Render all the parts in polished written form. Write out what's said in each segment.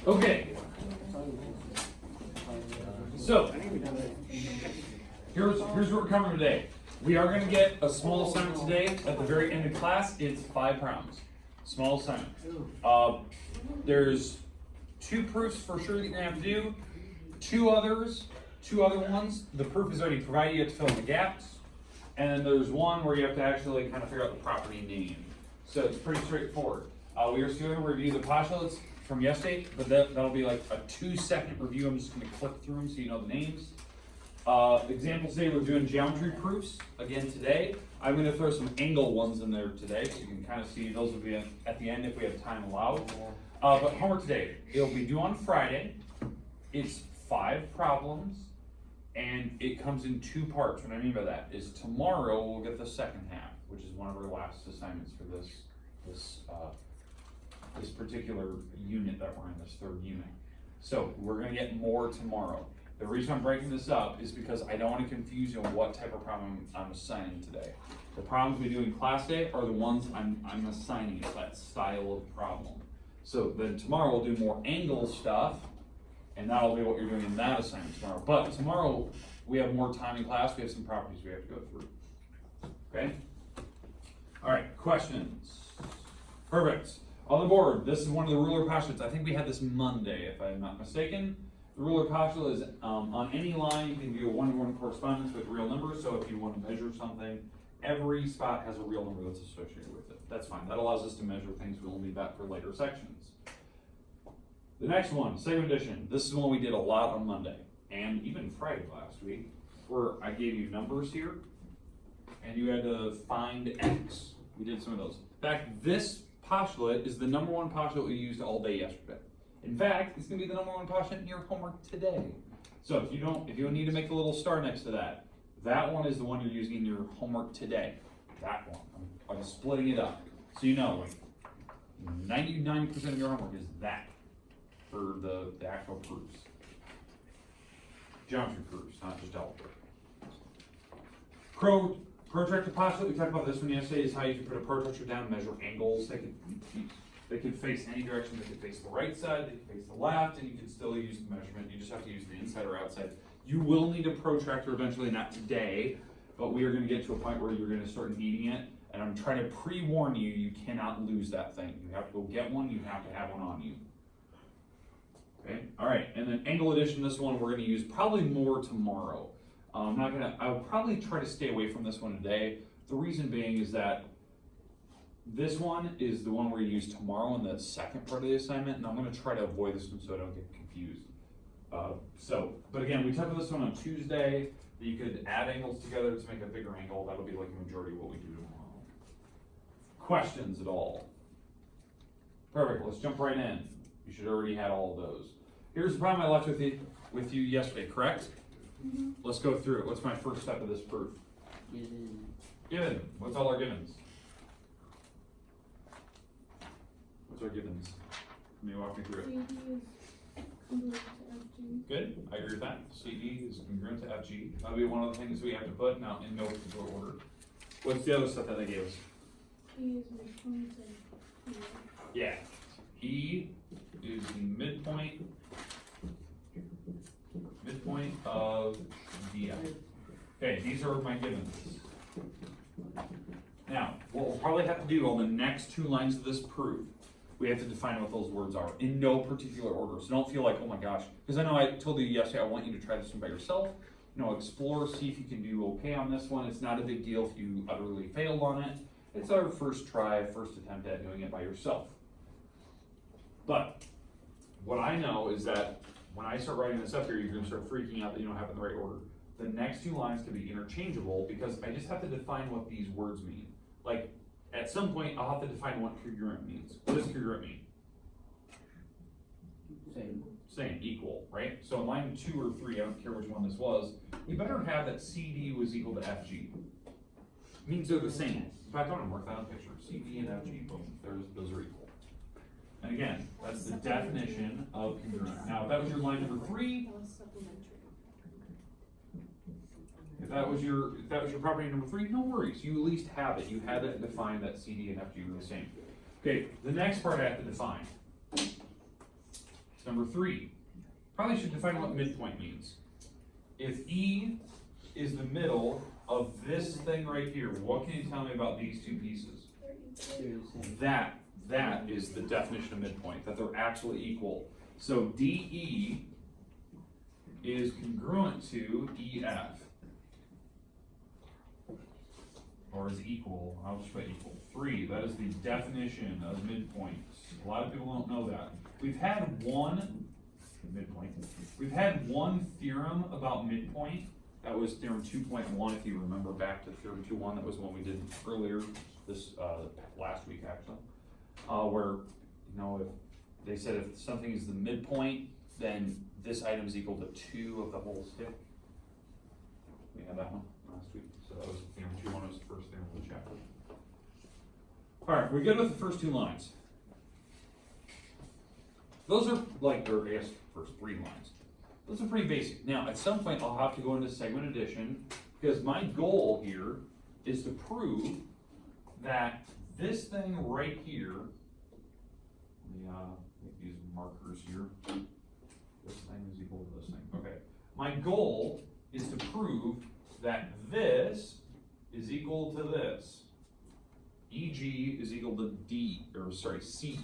Okay. So, here's what we're covering today. We are going to get a small assignment today at the very end of class. It's 5 problems. Small assignment. There's 2 proofs for sure that you're going to have to do. 2 other ones. The proof is already provided. You have to fill in the gaps. And then there's one where you have to actually kind of figure out the property name. So it's pretty straightforward. We are still going to review the postulates from yesterday, but that'll be like a 2-second review. I'm just going to click through them so you know the names. Example today, we're doing geometry proofs again today. I'm going to throw some angle ones in there today so you can kind of see. Those will be at the end if we have time allowed. But homework today, it'll be due on Friday. It's 5 problems and it comes in 2 parts. What I mean by that is tomorrow we'll get the second half, which is one of our last assignments for this particular unit that we're in, this 3rd unit. So we're going to get more tomorrow. The reason I'm breaking this up is because I don't want to confuse you on what type of problem I'm assigning today. The problems we do in class day are the ones I'm assigning. It's that style of problem. So then tomorrow we'll do more angle stuff, and that'll be what you're doing in that assignment tomorrow. But tomorrow we have more time in class. We have some properties we have to go through. Okay? All right, questions? Perfect. On the board, this is one of the ruler postulates. I think we had this Monday, if I'm not mistaken. The ruler postulate is on any line, you can do a one-to-one correspondence with real numbers. So if you want to measure something, every spot has a real number that's associated with it. That's fine. That allows us to measure things. We'll need that for later sections. The next one, second edition. This is one we did a lot on Monday and even Friday last week, where I gave you numbers here and you had to find X. We did some of those. In fact, this postulate is the #1 postulate we used all day yesterday. In fact, it's going to be the #1 postulate in your homework today. So if you need to make a little star next to that, that one is the one you're using in your homework today. That one. I'm splitting it up. So you know, like 99% of your homework is that for the actual proofs. Geometry proofs, not just algebra. Protractor postulate, we talked about this one yesterday, is how you can put a protractor down and measure angles. They could face any direction. They could face the right side, they could face the left, and you can still use the measurement. You just have to use the inside or outside. You will need a protractor eventually, not today, but we are going to get to a point where you're going to start needing it. And I'm trying to pre-warn you, you cannot lose that thing. You have to go get one, you have to have one on you. Okay, all right, and then angle addition, this one we're going to use probably more tomorrow. I'll probably try to stay away from this one today. The reason being is that this one is the one we're going to use tomorrow in the second part of the assignment, and I'm going to try to avoid this one so I don't get confused. But again, we talked about this one on Tuesday, that you could add angles together to make a bigger angle. That'll be like the majority of what we do tomorrow. Questions at all? Perfect, let's jump right in. You should already had all of those. Here's the problem I left with you yesterday, correct? Mm-hmm. Let's go through it. What's my first step of this proof? Given. What's all our givens? What's our givens? Let me walk me through it. CD is congruent to FG. Good. I agree with that. CD is congruent to FG. That'll be one of the things we have to put now in no particular order. What's the other stuff that they gave us? E is midpoint of E. Yeah. E is the midpoint of DI. Okay, these are my givens. Now, what we'll probably have to do on the next 2 lines of this proof, we have to define what those words are in no particular order. So don't feel like, oh my gosh, because I know I told you yesterday I want you to try this one by yourself. You know, explore, see if you can do okay on this one. It's not a big deal if you utterly failed on it. It's our first try, first attempt at doing it by yourself. But what I know is that when I start writing this up here, you're going to start freaking out that you don't have it in the right order. The next 2 lines can be interchangeable because I just have to define what these words mean. Like, at some point, I'll have to define what congruent means. What does congruent mean? Same, equal, right? So in line 2 or 3, I don't care which one this was, we better have that CD was equal to FG. It means they're the same. In fact, I want to mark that on a picture. CD and FG, boom, those are equal. And again, that's the definition of congruent. Now, if that was your line number 3, if that was your property number 3, no worries. You at least have it. You had it defined that CD and FG were the same. Okay, the next part I have to define. number 3. Probably should define what midpoint means. If E is the middle of this thing right here, what can you tell me about these two pieces? That is the definition of midpoint, that they're actually equal. So DE is congruent to EF. Or is equal, I'll just put equal. 3, that is the definition of midpoint. A lot of people don't know that. We've had one theorem about midpoint. That was theorem 2.1, if you remember back to theorem 2.1. That was one we did earlier this last week actually. Where, you know, if they said if something is the midpoint, then this item is equal to 2 of the whole stick. We had that one last week. So that was theorem 2.1, was the first theorem of the chapter. Alright, we're good with the first 2 lines. Those are like, or I guess first 3 lines. Those are pretty basic. Now, at some point, I'll have to go into segment addition because my goal here is to prove that this thing right here, make these markers here. This thing is equal to this thing. Okay. My goal is to prove that this is equal to this. EG is equal to CE.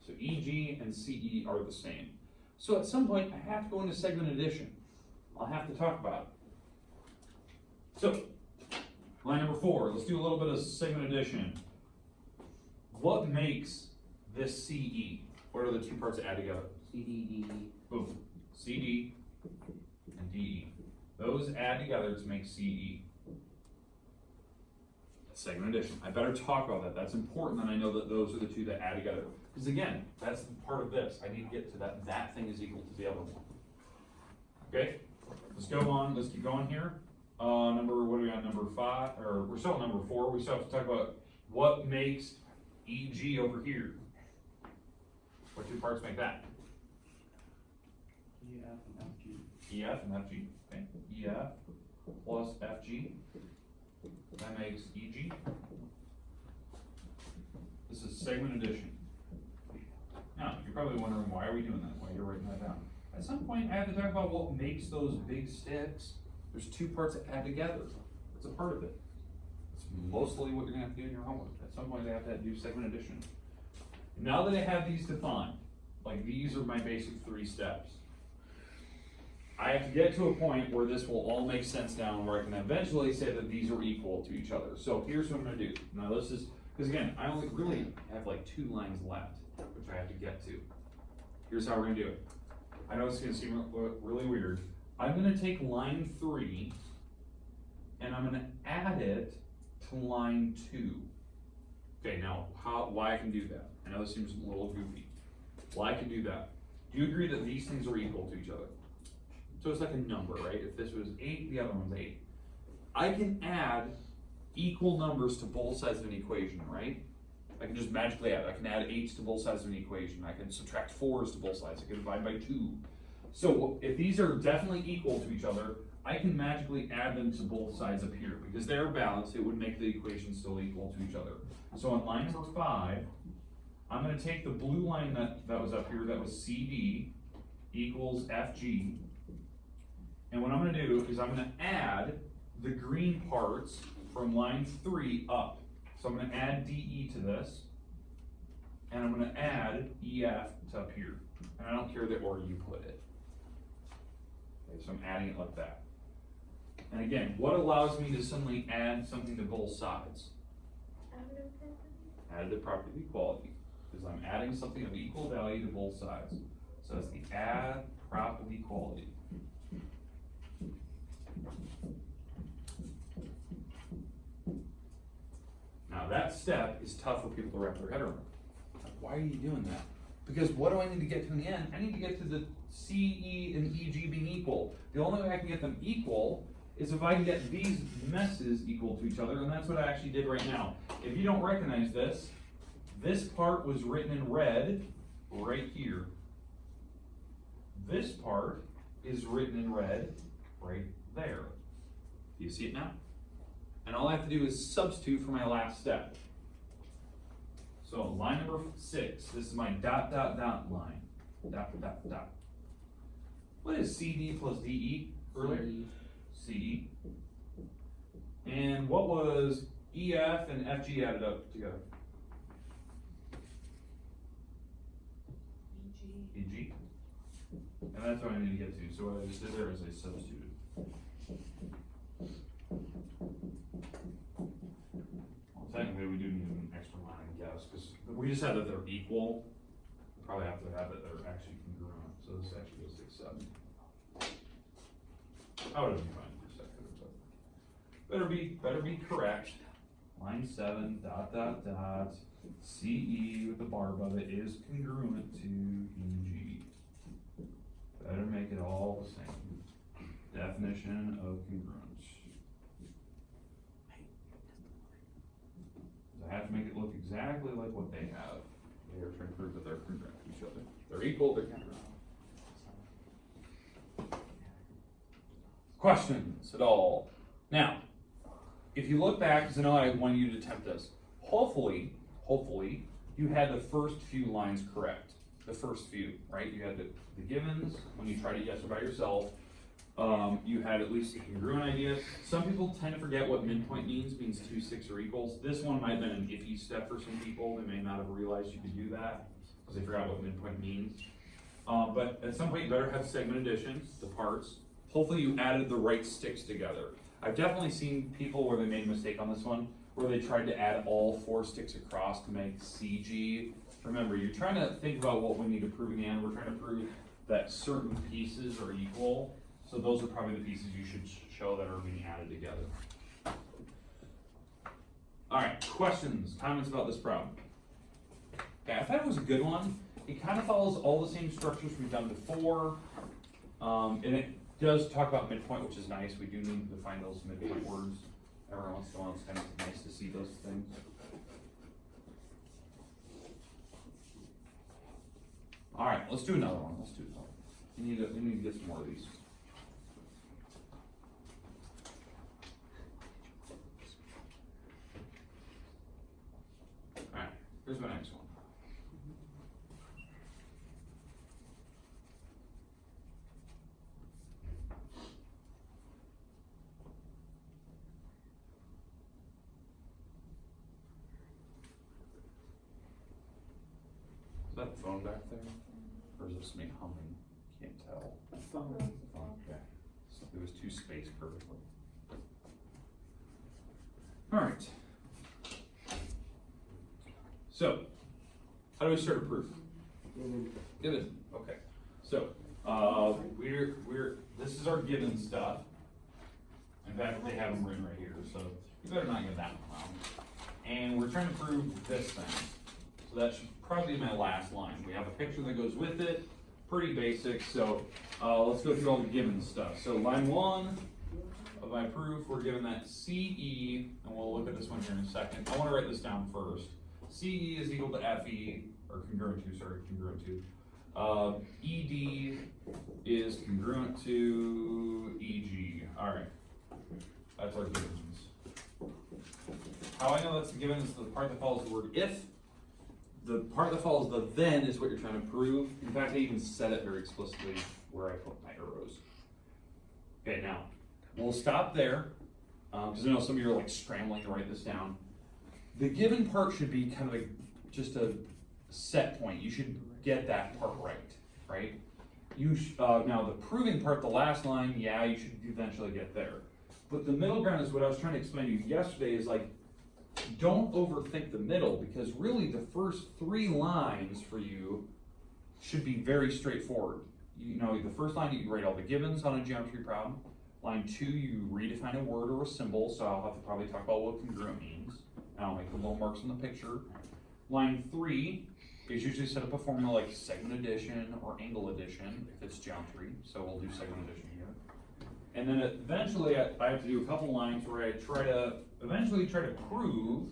So EG and CE are the same. So at some point, I have to go into segment addition. I'll have to talk about it. So, line number 4, let's do a little bit of segment addition. What makes this CE? What are the 2 parts that add together? CD, DE. Boom. CD and DE. Those add together to make CE. Segment addition. I better talk about that. That's important that I know that those are the 2 that add together. Because again, that's part of this. I need to get to that thing is equal to the other one. Okay? Let's go on. Let's keep going here. What are we on? Number 5, or we're still on number 4. We still have to talk about what makes EG over here. What 2 parts make that? EF and FG. EF and FG. Okay. EF plus FG. That makes EG. This is segment addition. Now, you're probably wondering, why are we doing that? Why you're writing that down? At some point, I have to talk about what makes those big sticks. There's 2 parts that add together. It's a part of it. It's mostly what you're gonna have to do in your homework. At some point, they have to do segment addition. Now that I have these defined, like these are my basic 3 steps. I have to get to a point where this will all make sense now, where I can eventually say that these are equal to each other. So here's what I'm gonna do. Now this is, because again, I only really have like 2 lines left, which I have to get to. Here's how we're gonna do it. I know it's gonna seem really weird. I'm gonna take line 3, and I'm gonna add it to line 2. Okay, now why I can do that? I know this seems a little goofy. Why I can do that? Do you agree that these things are equal to each other? So it's like a number, right? If this was 8, the other one's 8. I can add equal numbers to both sides of an equation, right? I can just magically add. I can add 8s to both sides of an equation. I can subtract 4s to both sides. I can divide by 2. So if these are definitely equal to each other, I can magically add them to both sides up here. Because they're balanced, it would make the equation still equal to each other. So on line number 5, I'm going to take the blue line that was up here, that was CD equals FG. And what I'm going to do is I'm going to add the green parts from line 3 up. So I'm going to add DE to this, and I'm going to add EF to up here. And I don't care the order you put it. Okay, so I'm adding it like that. And again, what allows me to suddenly add something to both sides? Additive property of equality. Because I'm adding something of equal value to both sides. So it's the add prop of equality. Now that step is tough for people to wrap their head around. Why are you doing that? Because what do I need to get to in the end? I need to get to the CE and EG being equal. The only way I can get them equal is if I can get these messes equal to each other, and that's what I actually did right now. If you don't recognize this, this part was written in red right here. This part is written in red right there. Do you see it now? And all I have to do is substitute for my last step. So line number 6, this is my dot, dot, dot line. dot. What is CD plus DE earlier? CE. And what was EF and FG added up together? EG. And that's what I need to get to. So what I just did there is I substituted. Well, technically we do need an extra line, I guess, because we just have that they're equal. We probably have to have that they're actually congruent. So this actually goes to 7. I would have been fine for a second, but better be correct. Line 7, dot, CE with the bar above it is congruent to EG. Better make it all the same. Definition of congruence. I have to make it look exactly like what they have. They are trying to prove that they're congruent to each other. They're equal, they're congruent. Questions at all? Now, if you look back, because I know I want you to attempt this, hopefully, you had the first few lines correct. The first few, right? You had the givens, when you tried it yesterday by yourself, you had at least a congruent idea. Some people tend to forget what midpoint means 2, 6, or equals. This one might have been an iffy step for some people. They may not have realized you could do that, because they forgot what midpoint means. But at some point, you better have segment addition, the parts. Hopefully you added the right sticks together. I've definitely seen people where they made a mistake on this one, where they tried to add all 4 sticks across to make CG. Remember, you're trying to think about what we need to prove in the end. We're trying to prove that certain pieces are equal. So those are probably the pieces you should show that are being added together. All right, questions, comments about this problem? Okay, I thought it was a good one. It kind of follows all the same structures we've done before. And it does talk about midpoint, which is nice. We do need to find those midpoint words. Every once in a while, it's kind of nice to see those things. All right, let's do another one. We need to get some more of these. All right, here's my next one. Is that the phone back there? Or is it just me humming? Can't tell. Okay. So it was too spaced perfectly. Alright. So, how do we start a proof? Given. Okay. So, this is our given stuff. In fact, they have them written right here, so you better not get that one wrong. And we're trying to prove this thing. So that should probably be my last line. We have a picture that goes with it, pretty basic. So let's go through all the given stuff. So line 1 of my proof, we're given that CE, and we'll look at this one here in a second. I want to write this down first. CE is equal to FE, or congruent to. ED is congruent to EG. All right, that's our givens. How I know that's the given is the part that follows the word if. The part that follows the then is what you're trying to prove. In fact, I even said it very explicitly where I put my arrows. Okay, now, we'll stop there, because I know some of you are like scrambling to write this down. The given part should be kind of just a set point. You should get that part right? Now the proving part, the last line, yeah, you should eventually get there. But the middle ground is what I was trying to explain to you yesterday is like, don't overthink the middle, because really the first 3 lines for you should be very straightforward. You know, the first line you write all the givens on a geometry problem. Line 2, you redefine a word or a symbol, so I'll have to probably talk about what congruent means. And I'll make the little marks in the picture. Line 3 is usually set up a formula like segment addition or angle addition if it's geometry, so we'll do segment addition here. And then eventually I have to do a couple lines where I eventually try to prove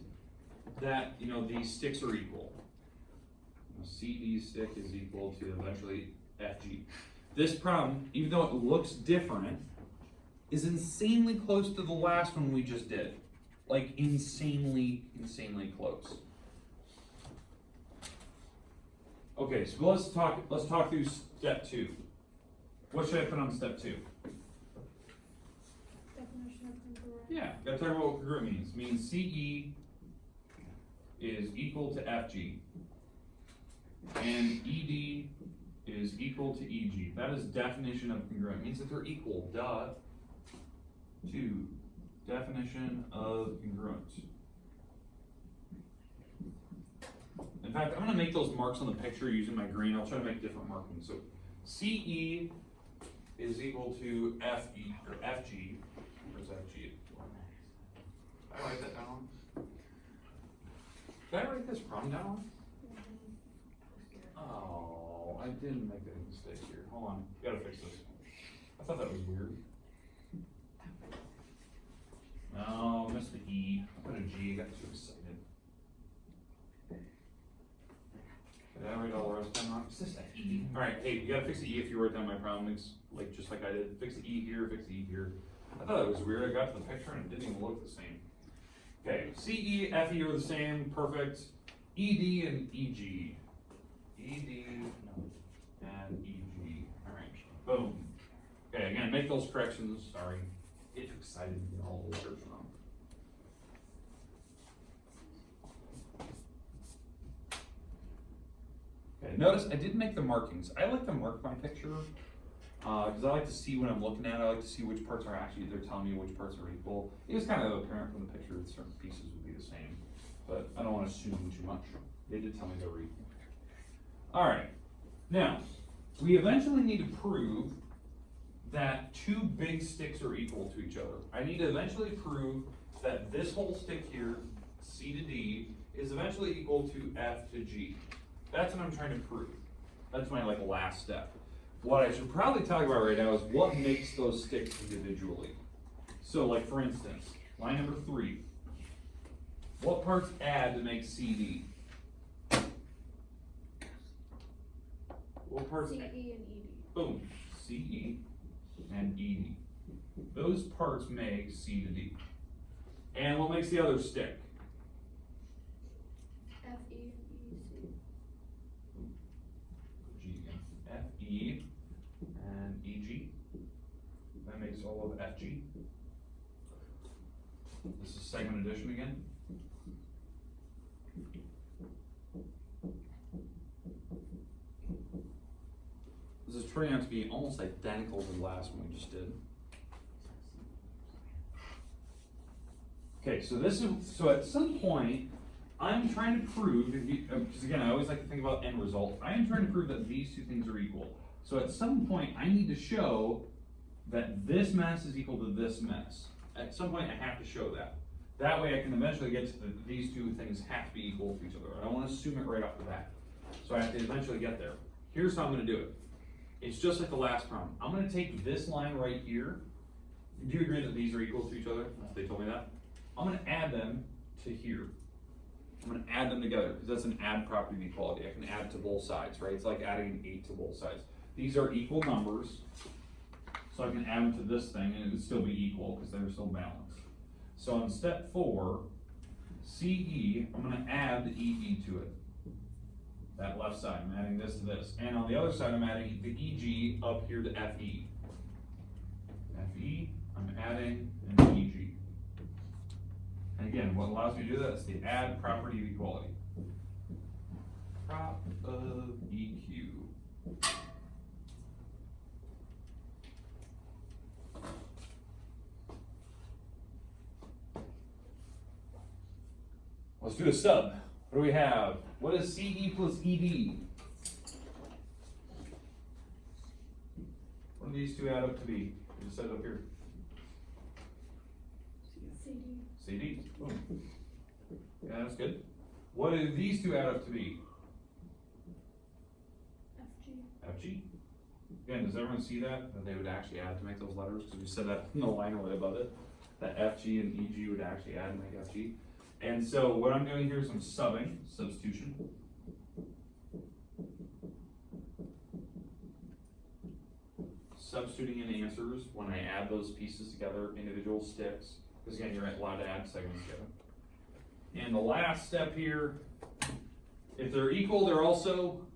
that, you know, these sticks are equal. CD stick is equal to eventually FG. This problem, even though it looks different, is insanely close to the last one we just did. Like insanely close. Okay, so let's talk through step 2. What should I put on step 2? Definition of congruent. Yeah, gotta talk about what congruent means. It means CE is equal to FG. And ED is equal to EG. That is definition of congruent. It means that they're equal. Duh. 2. Definition of congruent. In fact, I'm gonna make those marks on the picture using my green. I'll try to make different markings. So CE is equal to FE, or FG. Where's FG? Did I write that down? Did I write this problem down? Oh, I didn't make that mistake here. Hold on, gotta fix this. I thought that was weird. No, I missed the E. I put a G, I got too excited. Did I write all the rest down wrong? It's just an E. Alright, hey, you gotta fix the E if you wrote down my problem. It's like just like I did. Fix the E here, fix the E here. I thought it was weird. I got to the picture and it didn't even look the same. Okay, CE, FE are the same, perfect. ED and EG. ED and EG. Alright, boom. Okay, again, make those corrections. Sorry. Get too excited to get all the letters wrong. Okay, notice I didn't make the markings. I like to mark my picture because I like to see what I'm looking at. I like to see which parts are actually, they're telling me which parts are equal. It was kind of apparent from the picture that certain pieces would be the same, but I don't want to assume too much. They did tell me they were equal. All right, now we eventually need to prove that 2 big sticks are equal to each other. I need to eventually prove that this whole stick here, C to D, is eventually equal to F to G. That's what I'm trying to prove. That's my last step. What I should probably talk about right now is what makes those sticks individually. So for instance, line number 3. What parts add to make CD? What parts CE add? and ED. Boom, CE and ED. Those parts make C to D. And what makes the other stick? FE and EC. G again. FE and EG. That makes all of FG. This is segment addition again. This is turning out to be almost identical to the last one we just did. Okay, so at some point, I'm trying to prove, because again, I always like to think about end result. I am trying to prove that these 2 things are equal. So at some point, I need to show that this mass is equal to this mass. At some point, I have to show that. That way I can eventually get to these 2 things have to be equal to each other. I don't want to assume it right off the bat. So I have to eventually get there. Here's how I'm going to do it. It's just like the last problem. I'm going to take this line right here. Do you agree that these are equal to each other? They told me that. I'm going to add them to here. I'm going to add them together because that's an add property of equality. I can add to both sides, right? It's like adding an 8 to both sides. These are equal numbers, so I can add them to this thing and it would still be equal because they're still balanced. So in step 4, CE, I'm going to add the ED to it. That left side, I'm adding this to this. And on the other side, I'm adding the EG up here to FE. FE, I'm adding an EG. And again, what allows me to do that is the add property of equality. Prop of EQ. Let's do a sub. What do we have? What is CE plus ED? What do these 2 add up to be? You just said it up here. CD. CD. Boom. Yeah, that's good. What do these 2 add up to be? FG. FG. Again, does everyone see that they would actually add to make those letters? Because we said that in the line right above it. That FG and EG would actually add to make FG. And so what I'm doing here is I'm subbing, substitution. Substituting in answers when I add those pieces together, individual sticks, because again, you're allowed to add segments together. And the last step here, if they're equal, they're also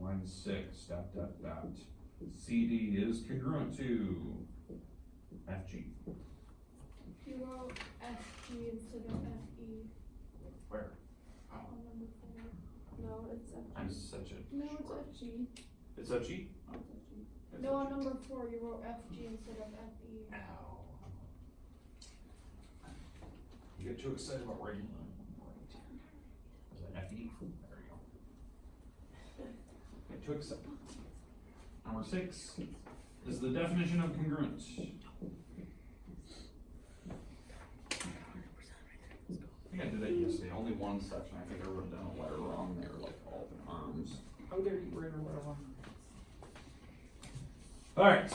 line 6, ... CD is congruent to FG. You wrote FG instead of FE Where? on number 4. No, it's FG. I'm such a No, short. it's FG. It's FG? Oh, it's FG. It's No, on FG. number 4 you wrote FG instead of FE. Ow. You get too excited about writing. Is that FE? There you go. Get too excited. Number 6 is the definition of congruent. I think I did that yesterday, only one section, I think I wrote down a letter wrong there, like all the arms. Oh, there you were in a row. Alright,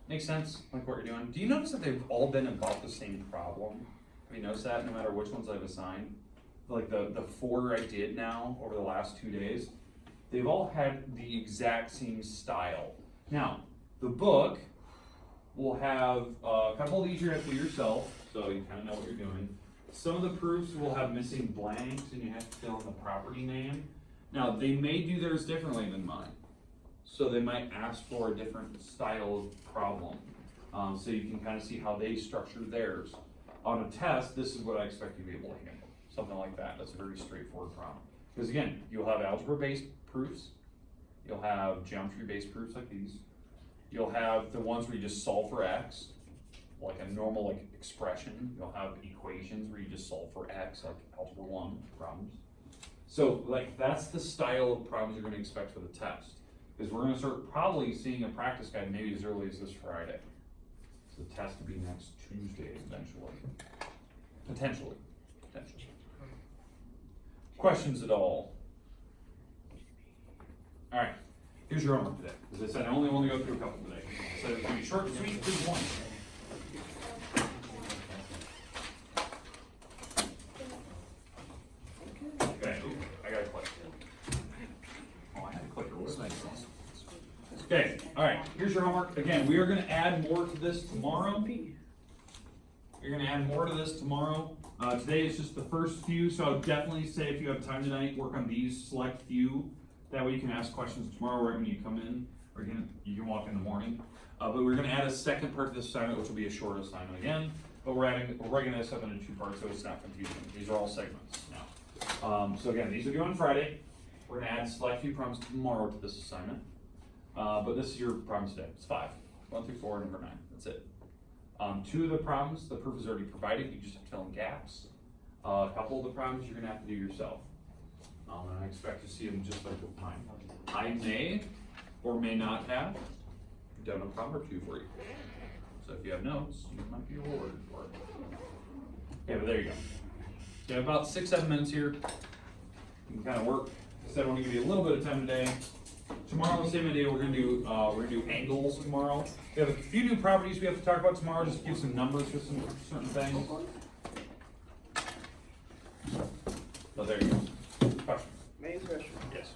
makes sense, like what you're doing. Do you notice that they've all been about the same problem? Have you noticed that, no matter which ones I've assigned? Like the 4 I did now, over the last 2 days, they've all had the exact same style. Now, the book will have a couple of these you have to do yourself, so you kind of know what you're doing. Some of the proofs will have missing blanks and you have to fill in the property name. Now, they may do theirs differently than mine. So they might ask for a different style of problem. So you can kind of see how they structure theirs. On a test, this is what I expect you to be able to handle. Something like that. That's a very straightforward problem. Because again, you'll have algebra-based proofs. You'll have geometry-based proofs like these. You'll have the ones where you just solve for x, like a normal expression. You'll have equations where you just solve for x, like algebra 1 problems. So that's the style of problems you're going to expect for the test. Because we're going to start probably seeing a practice guide maybe as early as this Friday. So the test will be next Tuesday eventually. Potentially. Questions at all? Alright, here's your homework today. As I said, I only want to go through a couple today. So it's going to be short and sweet, just one. Okay, I got a clicker. Oh, I had a clicker. What's nice? Okay, alright, here's your homework. Again, we are going to add more to this tomorrow. You're going to add more to this tomorrow. Today is just the first few, so I would definitely say if you have time tonight, work on these select few. That way you can ask questions tomorrow right when you come in, or you can walk in the morning. But we're going to add a second part to this assignment, which will be a short assignment again. But we're breaking this up into 2 parts, so it's not confusing. These are all segments now. So again, these are due on Friday. We're going to add select few problems tomorrow to this assignment. But this is your problems today. It's 5, 1 through 4, number 9. That's it. 2 of the problems, the proof is already provided. You just have to fill in gaps. A couple of the problems you're going to have to do yourself. And I expect to see them just like with mine. I may or may not have done a problem or 2 for you. So if you have notes, you might be rewarded for it. Okay, but there you go. You have about 6-7 minutes here. You can kind of work. I said I want to give you a little bit of time today. Tomorrow, the same day, we're gonna do angles tomorrow. We have a few new properties we have to talk about tomorrow. Just give some numbers for some certain things. So there you go. Question? Main question. Yes.